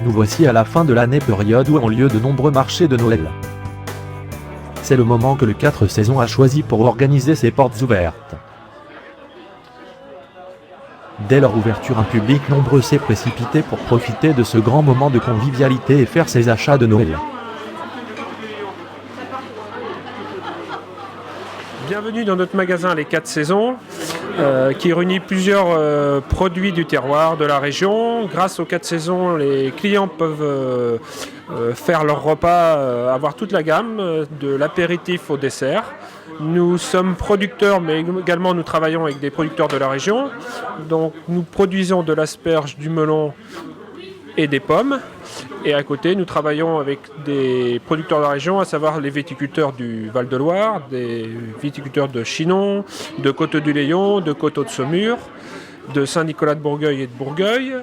Nous voici à la fin de l'année, période où ont lieu de nombreux marchés de Noël. C'est le moment que le 4 saisons a choisi pour organiser ses portes ouvertes. Dès leur ouverture, un public nombreux s'est précipité pour profiter de ce grand moment de convivialité et faire ses achats de Noël. Bienvenue dans notre magasin Les 4 Saisons, qui réunit plusieurs produits du terroir de la région. Grâce aux 4 Saisons, les clients peuvent faire leur repas, avoir toute la gamme, de l'apéritif au dessert. Nous sommes producteurs, mais également nous travaillons avec des producteurs de la région. Donc nous produisons de l'asperge, du melon et des pommes. Et à côté, nous travaillons avec des producteurs de la région, à savoir les viticulteurs du Val-de-Loire, des viticulteurs de Chinon, de Coteaux-du-Layon, de Coteaux-de-Saumur, de Saint-Nicolas-de-Bourgueil et de Bourgueil.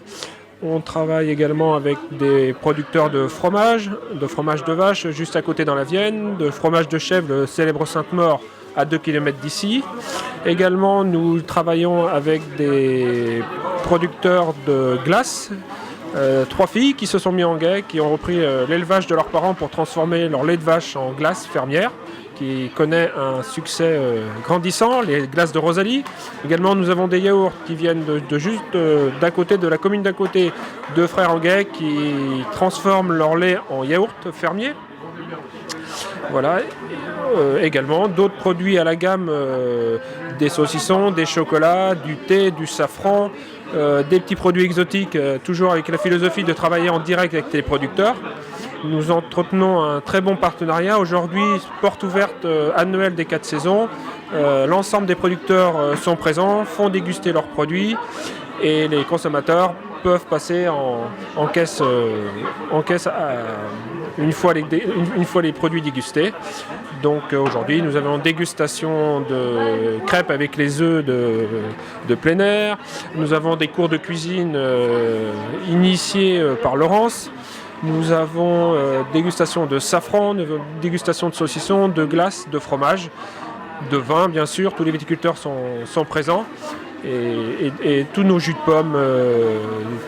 On travaille également avec des producteurs de fromage de vache juste à côté dans la Vienne, de fromage de chèvre, le célèbre Sainte-Maure, à 2 km d'ici. Également, nous travaillons avec des producteurs de glace. 3 filles qui se sont mis en guet, qui ont repris l'élevage de leurs parents pour transformer leur lait de vache en glace fermière, qui connaît un succès grandissant, les glaces de Rosalie. Également, nous avons des yaourts qui viennent de juste d'à côté, de la commune d'à côté, de frères en guet qui transforment leur lait en yaourt fermier. Voilà. Également d'autres produits à la gamme, des saucissons, des chocolats, du thé, du safran, des petits produits exotiques, toujours avec la philosophie de travailler en direct avec les producteurs. Nous entretenons un très bon partenariat. Aujourd'hui, porte ouverte annuelle des 4 saisons. L'ensemble des producteurs sont présents, font déguster leurs produits et les consommateurs peuvent passer en caisse, une fois les produits dégustés. Donc aujourd'hui, nous avons une dégustation de crêpes avec les œufs de plein air. Nous avons des cours de cuisine initiés par Laurence. Nous avons dégustation de safran, dégustation de saucissons, de glace, de fromage, de vin bien sûr. Tous les viticulteurs sont présents. Et tous nos jus de pommes,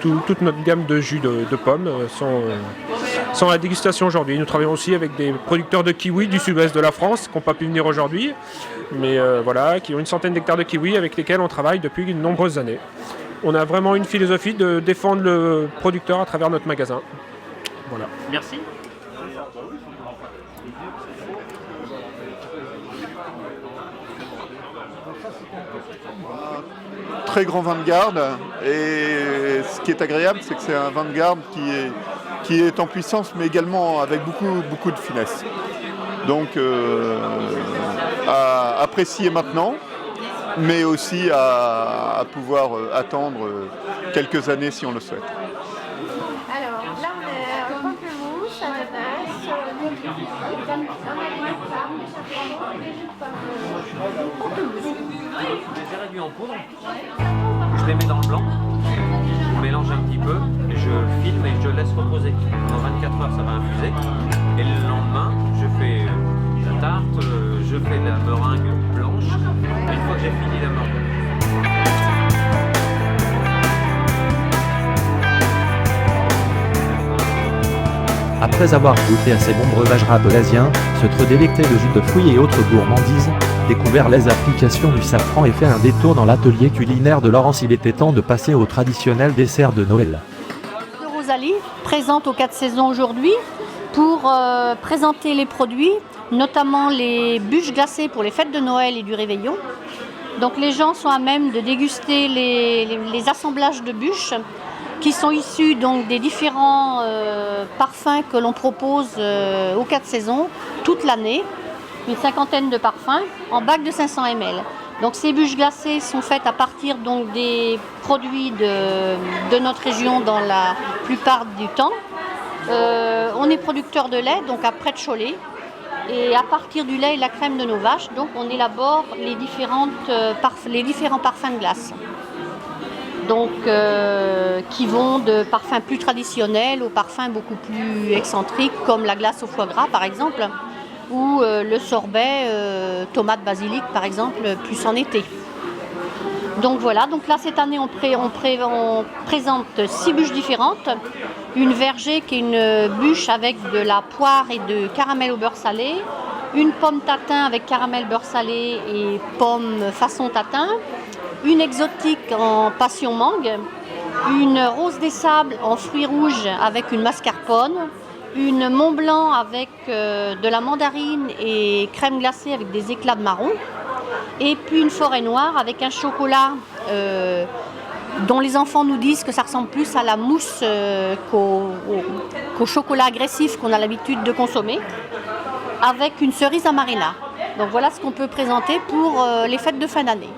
toute notre gamme de jus de pommes sont à la dégustation aujourd'hui. Nous travaillons aussi avec des producteurs de kiwis du sud-ouest de la France qui n'ont pas pu venir aujourd'hui, mais voilà, qui ont une centaine d'hectares de kiwis avec lesquels on travaille depuis de nombreuses années. On a vraiment une philosophie de défendre le producteur à travers notre magasin. Voilà. Merci. Très grand vin de garde, et ce qui est agréable, c'est que c'est un vin de garde qui est en puissance, mais également avec beaucoup de finesse. Donc à apprécier maintenant, mais aussi à pouvoir attendre quelques années si on le souhaite. Alors là on est pamplemousse, ananas, Je les ai réduits en poudre, je les mets dans le blanc, je mélange un petit peu, et je filme et je laisse reposer. Dans 24 heures ça va infuser, et le lendemain je fais la tarte, je fais la meringue blanche, et une fois que j'ai fini la meringue. Après avoir goûté à ces bons breuvages rabelaisiens, se trop délecté de jus de fruits et autres gourmandises, découvert les applications du safran et fait un détour dans l'atelier culinaire de Laurence, il était temps de passer au traditionnel dessert de Noël. Rosalie, présente aux 4 saisons aujourd'hui pour présenter les produits, notamment les bûches glacées pour les fêtes de Noël et du réveillon. Donc les gens sont à même de déguster les assemblages de bûches qui sont issus donc des différents parfums que l'on propose aux 4 saisons toute l'année. Une cinquantaine de parfums en bac de 500 ml. Donc ces bûches glacées sont faites à partir donc des produits de notre région dans la plupart du temps. On est producteur de lait, donc à Près de Cholet. Et à partir du lait et la crème de nos vaches, donc on élabore les différents parfums de glace. Donc qui vont de parfums plus traditionnels aux parfums beaucoup plus excentriques, comme la glace au foie gras par exemple, ou le sorbet tomate basilic par exemple, plus en été. Donc voilà, donc là cette année on présente 6 bûches différentes. Une verger qui est une bûche avec de la poire et de caramel au beurre salé. Une pomme tatin avec caramel beurre salé et pomme façon tatin. Une exotique en passion mangue. Une rose des sables en fruits rouges avec une mascarpone. Une Mont Blanc avec de la mandarine et crème glacée avec des éclats de marron. Et puis une forêt noire avec un chocolat dont les enfants nous disent que ça ressemble plus à la mousse qu'au chocolat agressif qu'on a l'habitude de consommer, avec une cerise amarina. Donc voilà ce qu'on peut présenter pour les fêtes de fin d'année.